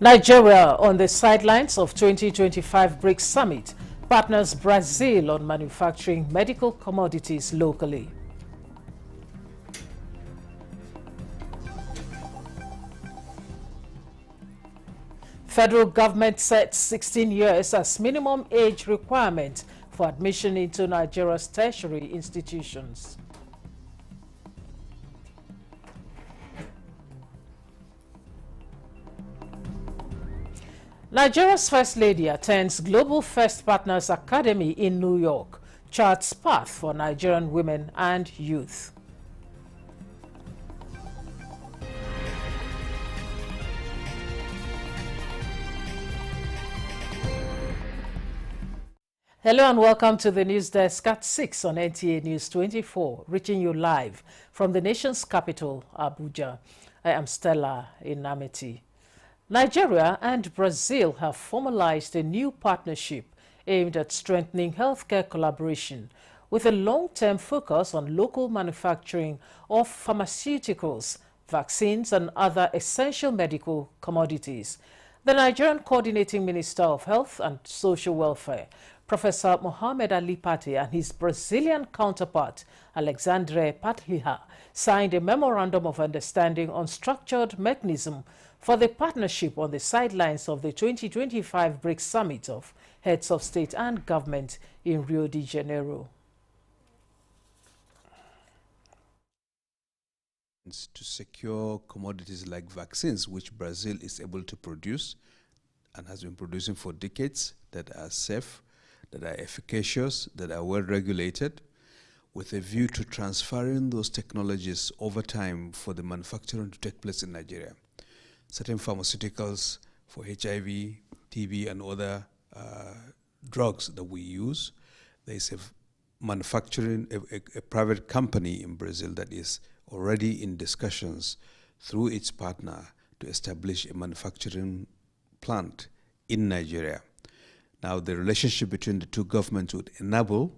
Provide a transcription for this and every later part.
Nigeria on the sidelines of 2025 BRICS Summit partners Brazil on manufacturing medical commodities locally. Federal government sets 16 years as minimum age requirement for admission into Nigeria's tertiary institutions. Nigeria's First Lady attends Global First Partners Academy in New York, charts path for Nigerian women and youth. Hello and welcome to the news desk at 6 on NTA News 24, reaching you live from the nation's capital, Abuja. I am Stella Inamiti. Nigeria and Brazil have formalized a new partnership aimed at strengthening healthcare collaboration with a long-term focus on local manufacturing of pharmaceuticals, vaccines and other essential medical commodities. The Nigerian Coordinating Minister of Health and Social Welfare, Professor Mohamed Ali Pate, and his Brazilian counterpart, Alexandre Patliha, signed a memorandum of understanding on structured mechanism for the partnership on the sidelines of the 2025 BRICS Summit of Heads of State and Government in Rio de Janeiro. To secure commodities like vaccines, which Brazil is able to produce and has been producing for decades, that are safe, that are efficacious, that are well regulated, with a view to transferring those technologies over time for the manufacturing to take place in Nigeria. Certain pharmaceuticals for HIV, TB, and other drugs that we use, there is a private company in Brazil that is already in discussions through its partner to establish a manufacturing plant in Nigeria. Now, the relationship between the two governments would enable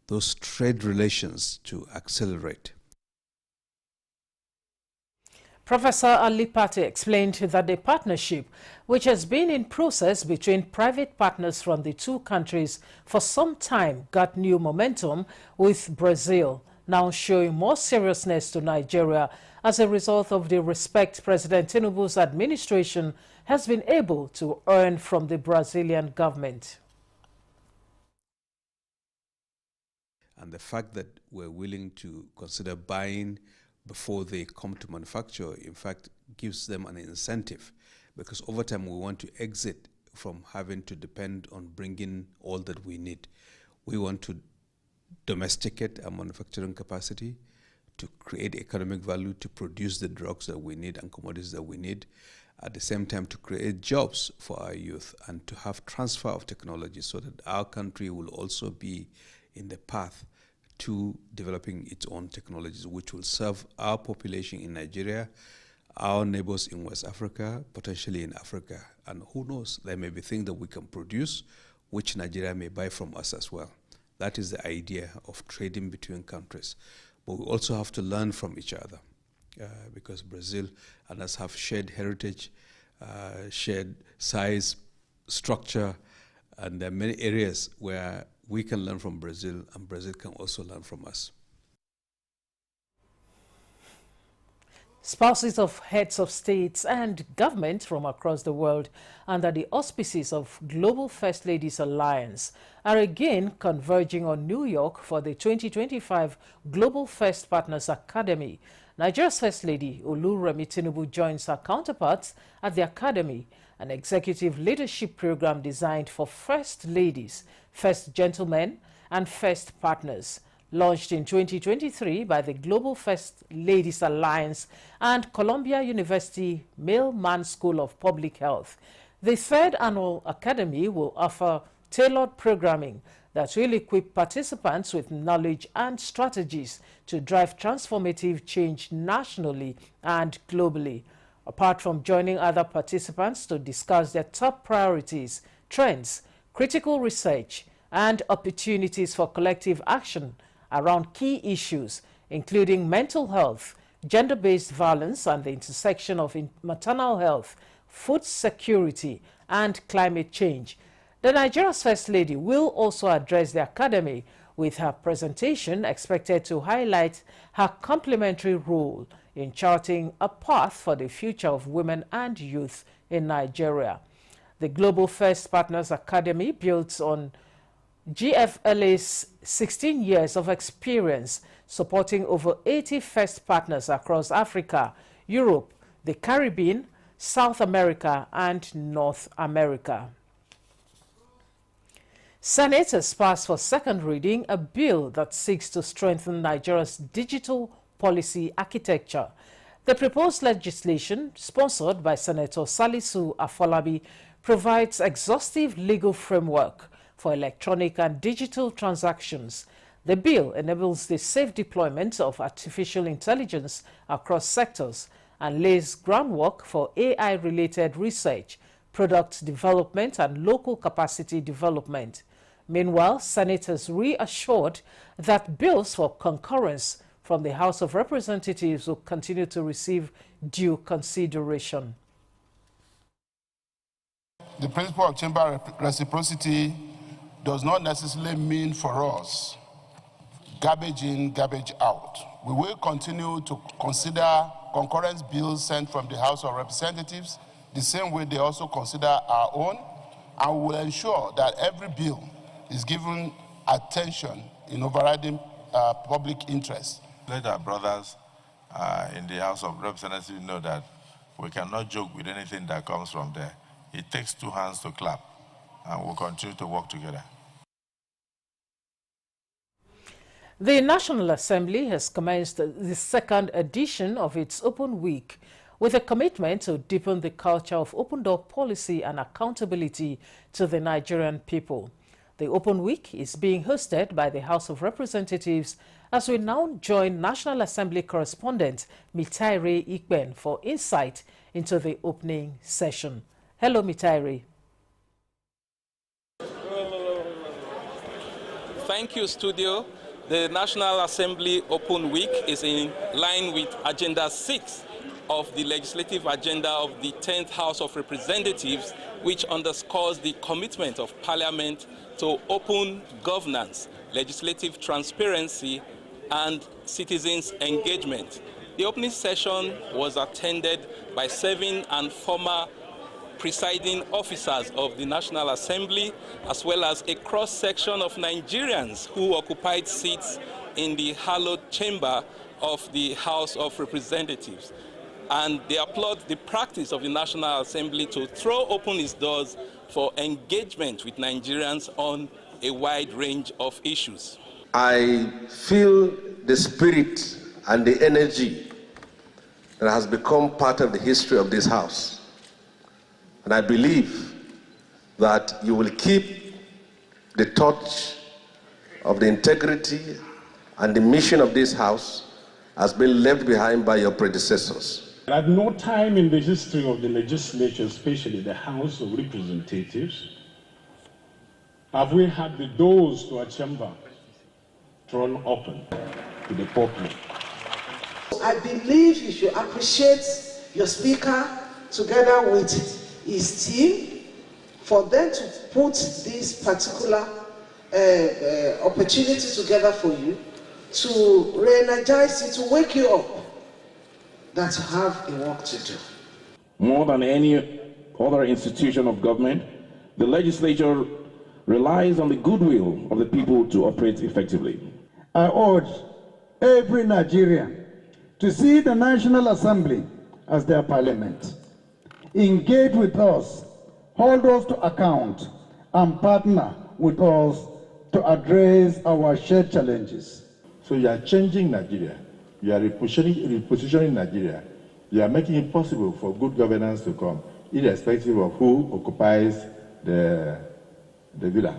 those trade relations to accelerate. Professor Ali Pate explained that the partnership, which has been in process between private partners from the two countries for some time, got new momentum, with Brazil now showing more seriousness to Nigeria as a result of the respect President Tinubu's administration has been able to earn from the Brazilian government. And the fact that we're willing to consider buying before they come to manufacture, in fact, gives them an incentive, because over time we want to exit from having to depend on bringing all that we need. We want to domesticate our manufacturing capacity, to create economic value, to produce the drugs that we need and commodities that we need, at the same time to create jobs for our youth and to have transfer of technology so that our country will also be in the path to developing its own technologies, which will serve our population in Nigeria, our neighbors in West Africa, potentially in Africa. And who knows, there may be things that we can produce which Nigeria may buy from us as well. That is the idea of trading between countries. But we also have to learn from each other because Brazil and us have shared heritage, shared size, structure, and there are many areas where we can learn from Brazil, and Brazil can also learn from us. Spouses of heads of states and government from across the world under the auspices of Global First Ladies Alliance are again converging on New York for the 2025 Global First Partners Academy. Nigeria's First Lady, Oluremi Tinubu, joins her counterparts at the Academy, an executive leadership program designed for First Ladies, First Gentlemen, and First Partners, launched in 2023 by the Global First Ladies Alliance and Columbia University Mailman School of Public Health. The third annual academy will offer tailored programming that will equip participants with knowledge and strategies to drive transformative change nationally and globally. Apart from joining other participants to discuss their top priorities, trends, critical research, and opportunities for collective action around key issues, including mental health, gender-based violence, and the intersection of maternal health, food security, and climate change. The Nigeria's First Lady will also address the Academy, with her presentation expected to highlight her complementary role in charting a path for the future of women and youth in Nigeria. The Global First Partners Academy builds on GFLA's 16 years of experience supporting over 80 first partners across Africa, Europe, the Caribbean, South America, and North America. Senators passed for second reading a bill that seeks to strengthen Nigeria's digital policy architecture. The proposed legislation, sponsored by Senator Salisu Afolabi, provides exhaustive legal framework for electronic and digital transactions. The bill enables the safe deployment of artificial intelligence across sectors and lays groundwork for AI-related research, product development, and local capacity development. Meanwhile, senators reassured that bills for concurrence from the House of Representatives will continue to receive due consideration. The principle of chamber reciprocity does not necessarily mean for us garbage in, garbage out. We will continue to consider concurrence bills sent from the House of Representatives the same way they also consider our own, and we will ensure that every bill is given attention in overriding public interest. Let our brothers in the House of Representatives know that we cannot joke with anything that comes from there. It takes two hands to clap, and we'll continue to work together. The National Assembly has commenced the second edition of its Open Week with a commitment to deepen the culture of open-door policy and accountability to the Nigerian people. The Open Week is being hosted by the House of Representatives as we now join National Assembly correspondent Mitaire Ikben for insight into the opening session. Hello, Mitaire. Thank you, Studio. The National Assembly Open Week is in line with Agenda 6 of the legislative agenda of the 10th House of Representatives, which underscores the commitment of Parliament to open governance, legislative transparency, and citizens' engagement. The opening session was attended by serving and former presiding officers of the National Assembly, as well as a cross-section of Nigerians who occupied seats in the hallowed chamber of the House of Representatives. And they applaud the practice of the National Assembly to throw open its doors for engagement with Nigerians on a wide range of issues. I feel the spirit and the energy that has become part of the history of this House. And I believe that you will keep the torch of the integrity and the mission of this House has been left behind by your predecessors. At no time in the history of the legislature, especially the House of Representatives, have we had the doors to our chamber thrown open to the public. I believe you should appreciate your speaker together with his team for them to put this particular opportunity together for you, to re-energize you, to wake you up, that you have a work to do. More than any other institution of government, the legislature relies on the goodwill of the people to operate effectively. I urge every Nigerian to see the National Assembly as their parliament. Engage with us, hold us to account, and partner with us to address our shared challenges. So you are changing Nigeria. You are repositioning Nigeria. You are making it possible for good governance to come, irrespective of who occupies the villa.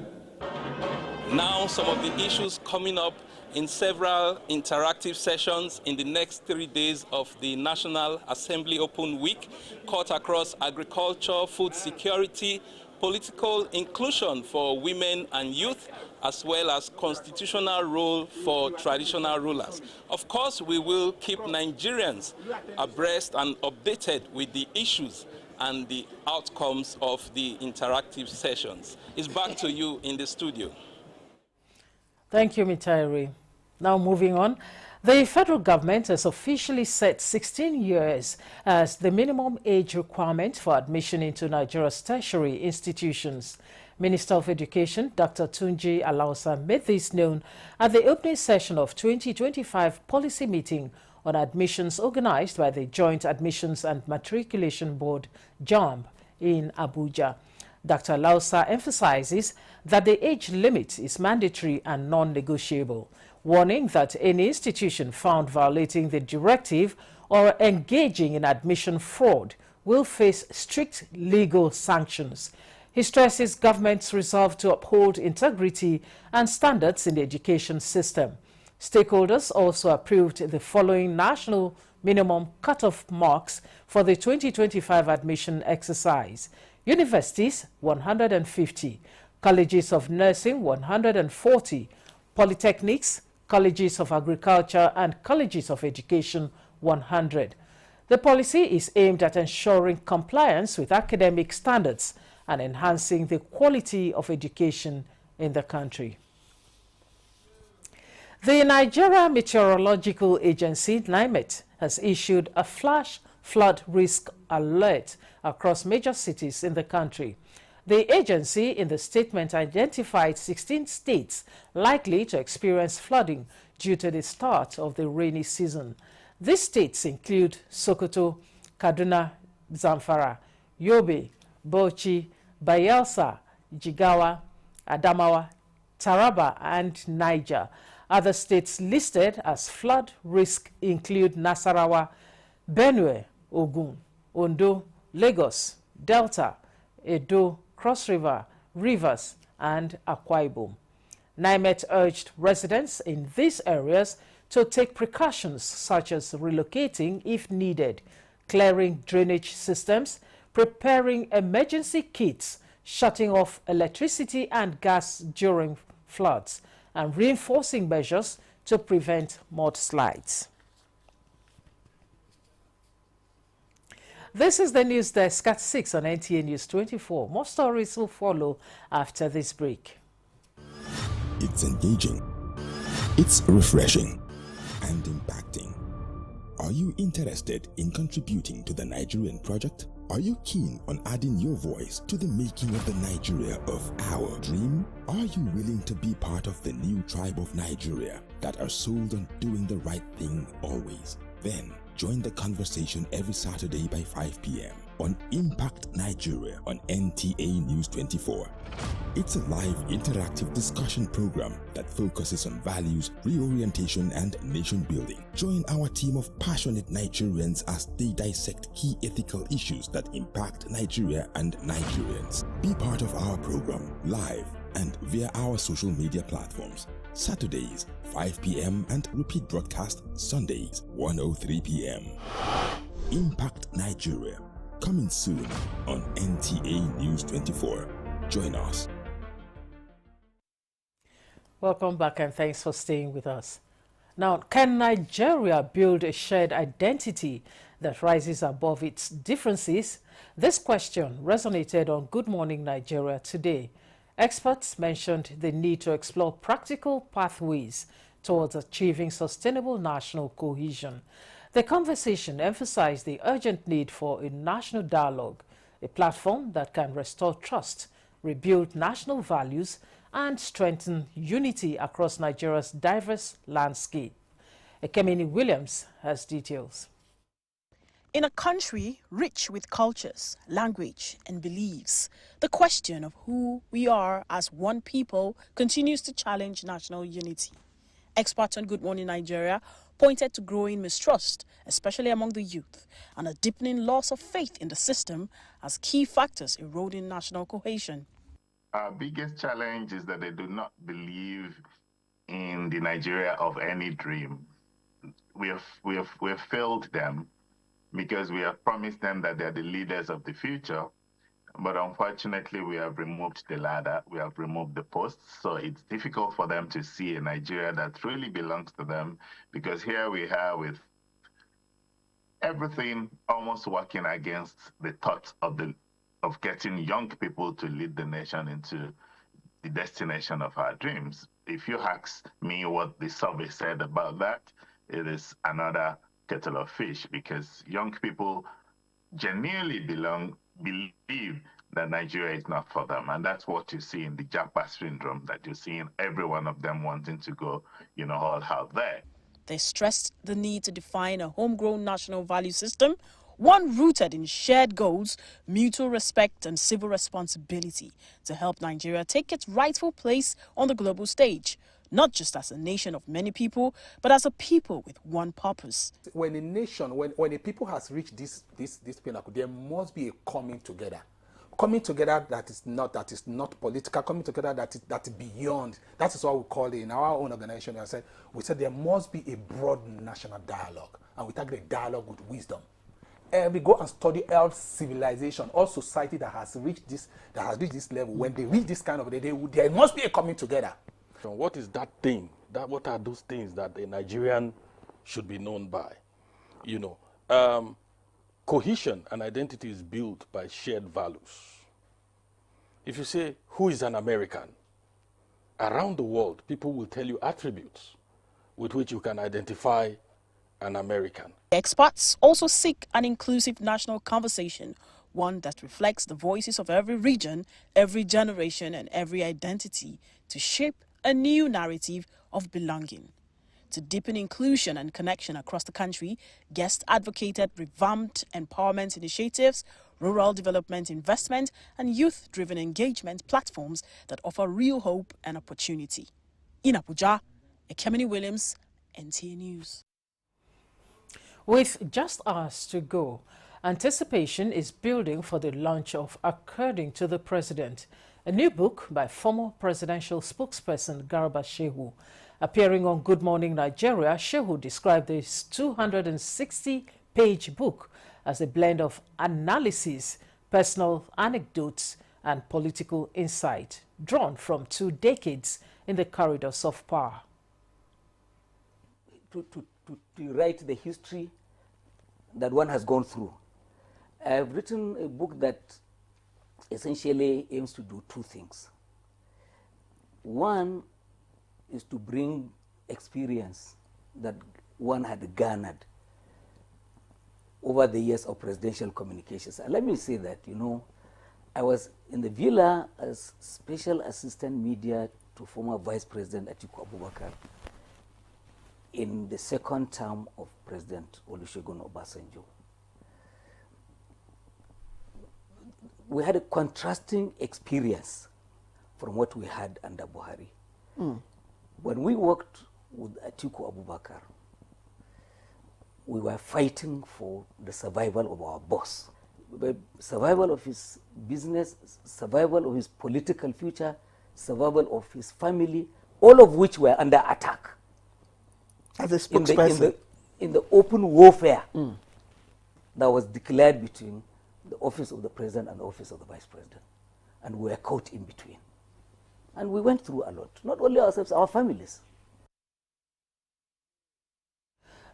Now, some of the issues coming up in several interactive sessions in the next 3 days of the National Assembly Open Week cut across agriculture, food security, political inclusion for women and youth, as well as constitutional role for traditional rulers. Of course, we will keep Nigerians abreast and updated with the issues and the outcomes of the interactive sessions. It's back to you in the studio. Thank you, Mitairi. Now moving on. The federal government has officially set 16 years as the minimum age requirement for admission into Nigeria's tertiary institutions. Minister of Education, Dr. Tunji Alausa, made this known at the opening session of 2025 policy meeting on admissions organized by the Joint Admissions and Matriculation Board, JAMB, in Abuja. Dr. Alausa emphasizes that the age limit is mandatory and non-negotiable, warning that any institution found violating the directive or engaging in admission fraud will face strict legal sanctions. He stresses government's resolve to uphold integrity and standards in the education system. Stakeholders also approved the following national minimum cutoff marks for the 2025 admission exercise. Universities, 150. Colleges of Nursing, 140. Polytechnics, Colleges of Agriculture and Colleges of Education, 100. The policy is aimed at ensuring compliance with academic standards and enhancing the quality of education in the country. The Nigeria Meteorological Agency, NIMET, has issued a flash flood risk alert across major cities in the country. The agency in the statement identified 16 states likely to experience flooding due to the start of the rainy season. These states include Sokoto, Kaduna, Zamfara, Yobe, Bauchi, Bayelsa, Jigawa, Adamawa, Taraba, and Niger. Other states listed as flood risk include Nasarawa, Benue, Ogun, Ondo, Lagos, Delta, Edo, Cross River, Rivers, and Akwa Ibom. NIMET urged residents in these areas to take precautions such as relocating if needed, clearing drainage systems, preparing emergency kits, shutting off electricity and gas during floods, and reinforcing measures to prevent mudslides. This is the news desk at 6 on NTA News 24. More stories will follow after this break. It's engaging, it's refreshing, and impacting. Are you interested in contributing to the Nigerian project? Are you keen on adding your voice to the making of the Nigeria of our dream? Are you willing to be part of the new tribe of Nigeria that are sold on doing the right thing always? Then join the conversation every Saturday by 5 p.m. on Impact Nigeria on NTA News 24. It's a live interactive discussion program that focuses on values, reorientation, and nation building. Join our team of passionate Nigerians as they dissect key ethical issues that impact Nigeria and Nigerians. Be part of our program live and via our social media platforms. Saturdays, 5 p.m. and repeat broadcast Sundays, 1:03 p.m. Impact Nigeria, coming soon on NTA News 24. Join us. Welcome back and thanks for staying with us. Now, can Nigeria build a shared identity that rises above its differences? This question resonated on Good Morning Nigeria today. Experts mentioned the need to explore practical pathways towards achieving sustainable national cohesion. The conversation emphasized the urgent need for a national dialogue, a platform that can restore trust, rebuild national values, and strengthen unity across Nigeria's diverse landscape. Ekemini Williams has details. In a country rich with cultures, language, and beliefs, the question of who we are as one people continues to challenge national unity. Experts on Good Morning Nigeria pointed to growing mistrust, especially among the youth, and a deepening loss of faith in the system as key factors eroding national cohesion. Our biggest challenge is that they do not believe in the Nigeria of any dream. We have failed them because we have promised them that they're the leaders of the future, but unfortunately we have removed the ladder, we have removed the posts, so it's difficult for them to see a Nigeria that really belongs to them, because here we are with everything almost working against the thought of getting young people to lead the nation into the destination of our dreams. If you ask me what the survey said about that, it is another kettle of fish, because young people genuinely believe that Nigeria is not for them. And that's what you see in the Japa syndrome, that you see in every one of them wanting to go, all out there. They stressed the need to define a homegrown national value system, one rooted in shared goals, mutual respect and civil responsibility to help Nigeria take its rightful place on the global stage, not just as a nation of many people, but as a people with one purpose. When a nation, when a people has reached this pinnacle, there must be a coming together. Coming together that is not political, coming together that is beyond. That is what we call it in our own organization. We said there must be a broad national dialogue, and we target a dialogue with wisdom. And we go and study all civilization, all society that has reached this level. When they reach this kind of there must be a coming together. So what is that thing? What are those things that a Nigerian should be known by? Cohesion and identity is built by shared values. If you say, who is an American? Around the world, people will tell you attributes with which you can identify an American. Experts also seek an inclusive national conversation, one that reflects the voices of every region, every generation, and every identity to shape a new narrative of belonging. To deepen inclusion and connection across the country, guests advocated revamped empowerment initiatives, rural development investment, and youth-driven engagement platforms that offer real hope and opportunity. In Abuja, Ekemini Williams, NTA News. With just hours to go, anticipation is building for the launch of According to the President, a new book by former presidential spokesperson Garba Shehu. Appearing on Good Morning Nigeria, Shehu described this 260-page book as a blend of analysis, personal anecdotes, and political insight, drawn from 2 decades in the corridors of power. To write the history that one has gone through, I have written a book that essentially aims to do 2 things. One is to bring experience that one had garnered over the years of presidential communications. And let me say that, I was in the villa as special assistant media to former Vice President Atiku Abubakar in the 2nd term of President Olusegun Obasanjo. We had a contrasting experience from what we had under Buhari. When we worked with Atiku Abubakar, we were fighting for the survival of our boss, the survival of his business, survival of his political future, survival of his family, all of which were under attack. As a spokesperson? In the open warfare that was declared between the office of the president and the office of the vice president. And we were caught in between. And we went through a lot, not only ourselves, our families.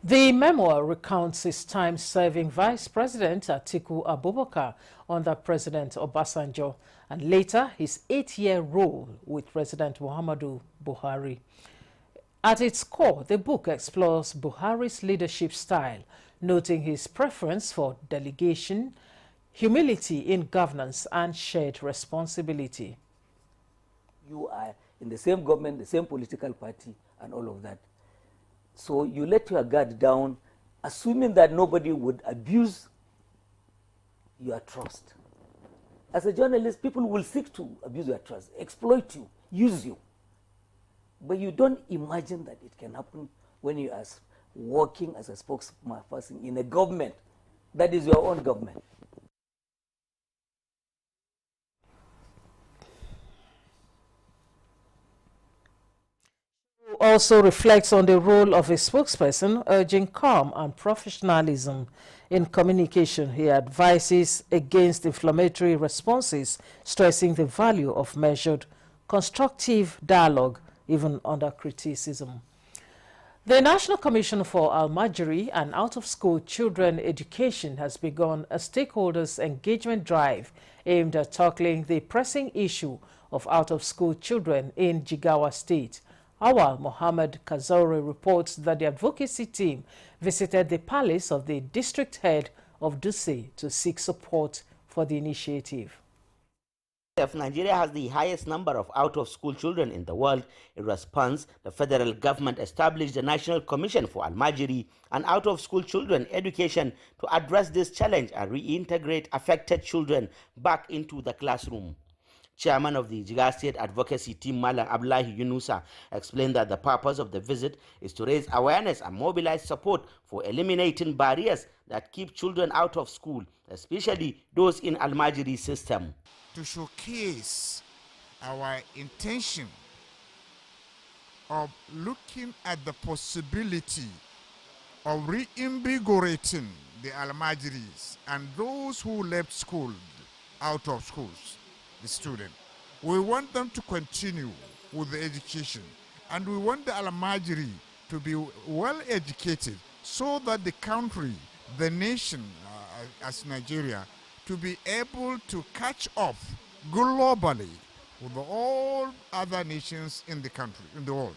The memoir recounts his time serving Vice President Atiku Abubakar under President Obasanjo, and later his 8-year role with President Muhammadu Buhari. At its core, the book explores Buhari's leadership style, noting his preference for delegation, humility in governance, and shared responsibility. You are in the same government, the same political party, and all of that. So you let your guard down, assuming that nobody would abuse your trust. As a journalist, people will seek to abuse your trust, exploit you, use you. But you don't imagine that it can happen when you are working as a spokesperson in a government that is your own government. Also reflects on the role of a spokesperson, urging calm and professionalism in communication. He advises against inflammatory responses, stressing the value of measured, constructive dialogue, even under criticism. The National Commission for Almajiri and Out-of-School Children Education has begun a stakeholders engagement drive aimed at tackling the pressing issue of out-of-school children in Jigawa State. Awal Mohammed Kazaure reports that the advocacy team visited the palace of the district head of Dutse to seek support for the initiative. Nigeria has the highest number of out-of-school children in the world. In response, the federal government established the National Commission for Almajiri and Out-of-School Children Education to address this challenge and reintegrate affected children back into the classroom. Chairman of the Jigawa State Advocacy Team, Malam Abdullahi Yunusa, explained that the purpose of the visit is to raise awareness and mobilize support for eliminating barriers that keep children out of school, especially those in Almajiri system. To showcase our intention of looking at the possibility of reinvigorating the Almajiris and those who left school, out of schools, the student. We want them to continue with the education, and we want the Almajiri to be well educated so that the country, the nation as Nigeria, to be able to catch up globally with all other nations in the country, in the world.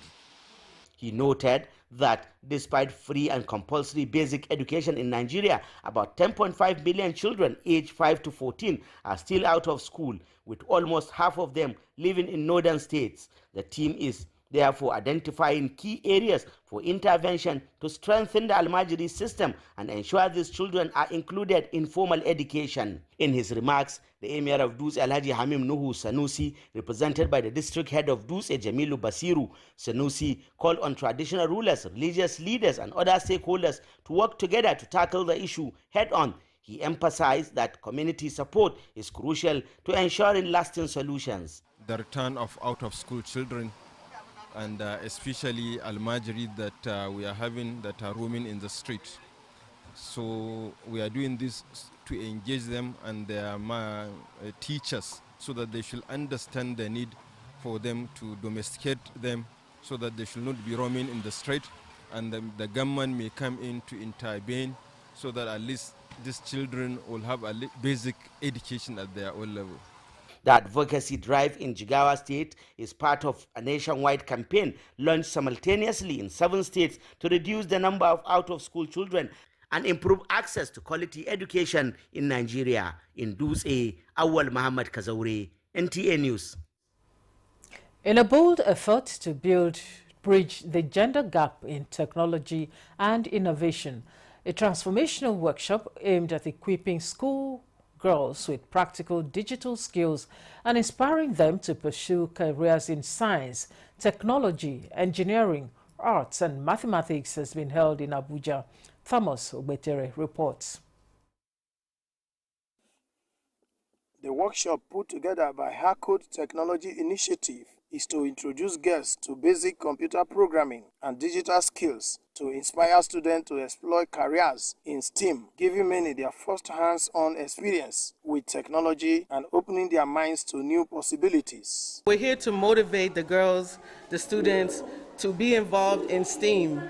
He noted that despite free and compulsory basic education in Nigeria, about 10.5 million children aged 5 to 14 are still out of school, with almost half of them living in northern states. The team is therefore identifying key areas for intervention to strengthen the Almajiri system and ensure these children are included in formal education. In his remarks, the Emir of Dutse Alhaji Hamim Nuhu Sanusi, represented by the district head of Dutse Jamilu Basiru Sanusi, called on traditional rulers, religious leaders and other stakeholders to work together to tackle the issue head-on. He emphasized that community support is crucial to ensuring lasting solutions. The return of out-of-school children and especially Almajiri that we are having that are roaming in the street. So we are doing this to engage them and their teachers so that they should understand the need for them to domesticate them so that they should not be roaming in the street, and the government may come in to intervene so that at least these children will have a basic education at their own level. The advocacy drive in Jigawa State is part of a nationwide campaign launched simultaneously in 7 states to reduce the number of out-of-school children and improve access to quality education in Nigeria. In Dutse, Awal Muhammad Kazaure, NTA News. In a bold effort to bridge the gender gap in technology and innovation, a transformational workshop aimed at equipping school girls with practical digital skills and inspiring them to pursue careers in science, technology, engineering, arts and mathematics has been held in Abuja. Thomas Obetere reports. The workshop put together by HACODE Technology Initiative is to introduce girls to basic computer programming and digital skills to inspire students to explore careers in STEAM, giving many their first hands-on experience with technology and opening their minds to new possibilities. We're here to motivate the girls, the students, to be involved in STEAM,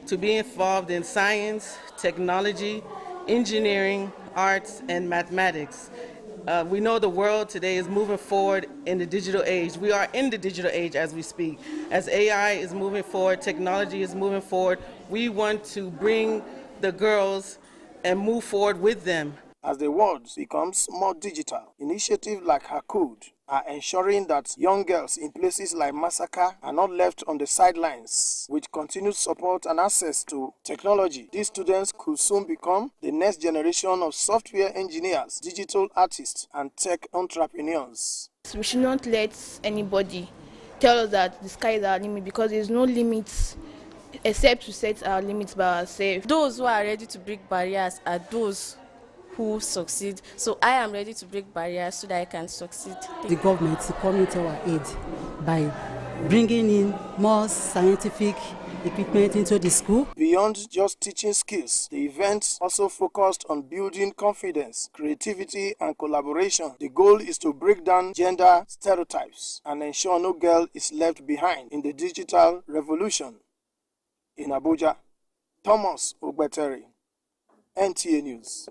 to be involved in science, technology, engineering, arts, and mathematics. We know the world today is moving forward in the digital age. We are in the digital age as we speak. As AI is moving forward, technology is moving forward, we want to bring the girls and move forward with them. As the world becomes more digital, initiatives like HACODE are ensuring that young girls in places like Masaka are not left on the sidelines. With continued support and access to technology, these students could soon become the next generation of software engineers, digital artists, and tech entrepreneurs. We should not let anybody tell us that the sky is our limit, because there is no limits except to set our limits by ourselves. Those who are ready to break barriers are those who succeed. So I am ready to break barriers so that I can succeed. The government is coming to our aid by bringing in more scientific equipment into the school. Beyond just teaching skills, the event also focused on building confidence, creativity, and collaboration. The goal is to break down gender stereotypes and ensure no girl is left behind in the digital revolution. In Abuja, Thomas Ogbetere, NTA News.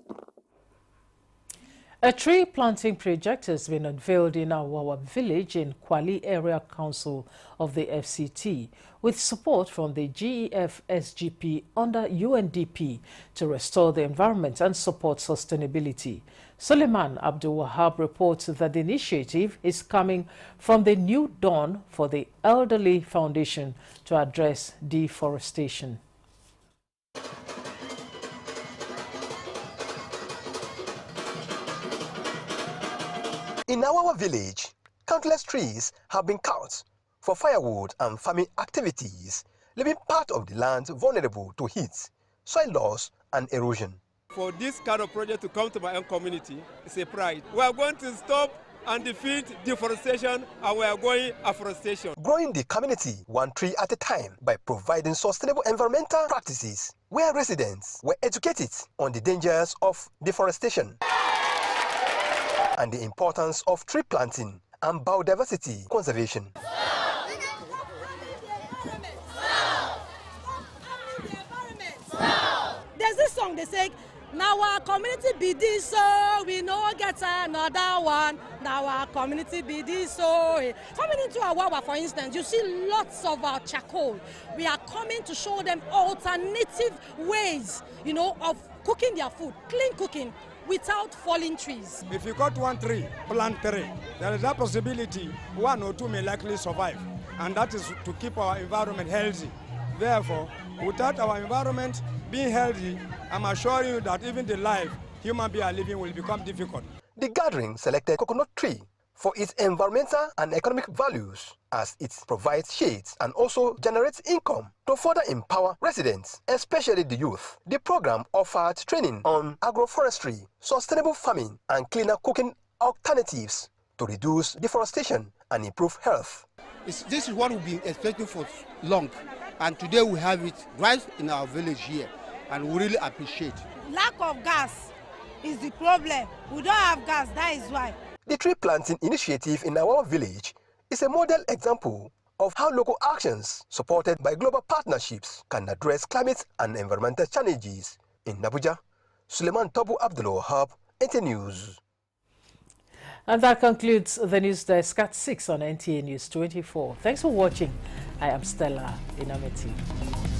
A tree planting project has been unveiled in Awawa village in Kwali Area Council of the FCT with support from the GEF SGP under UNDP to restore the environment and support sustainability. Suleiman Abdul Wahab reports that the initiative is coming from the New Dawn for the Elderly Foundation to address deforestation. In our village, countless trees have been cut for firewood and farming activities, leaving part of the land vulnerable to heat, soil loss, and erosion. For this kind of project to come to my own community, it's a pride. We are going to stop and defeat deforestation, and we are going afforestation. Growing the community one tree at a time by providing sustainable environmental practices, where residents were educated on the dangers of deforestation and the importance of tree planting and biodiversity conservation. There's this song they say, now our community be this, so we no get another one. Now our community be this, so. Coming into Awawa, for instance, you see lots of our charcoal. We are coming to show them alternative ways, of cooking their food, clean cooking, without falling trees. If you cut one tree, plant three. There is a possibility one or two may likely survive, and that is to keep our environment healthy. Therefore, without our environment being healthy, I'm assuring you that even the life human beings are living will become difficult. The gathering selected coconut tree for its environmental and economic values, as it provides shades and also generates income to further empower residents, especially the youth. The program offered training on agroforestry, sustainable farming, and cleaner cooking alternatives to reduce deforestation and improve health. This is what we've been expecting for long, and today we have it right in our village here, and we really appreciate. Lack of gas is the problem. We don't have gas, that is why. The tree planting initiative in our village is a model example of how local actions supported by global partnerships can address climate and environmental challenges. In Abuja, Suleiman Tobu Abdul Wahab, NTA News. And that concludes the news desk at 6 on NTA News 24. Thanks for watching. I am Stella Inameti.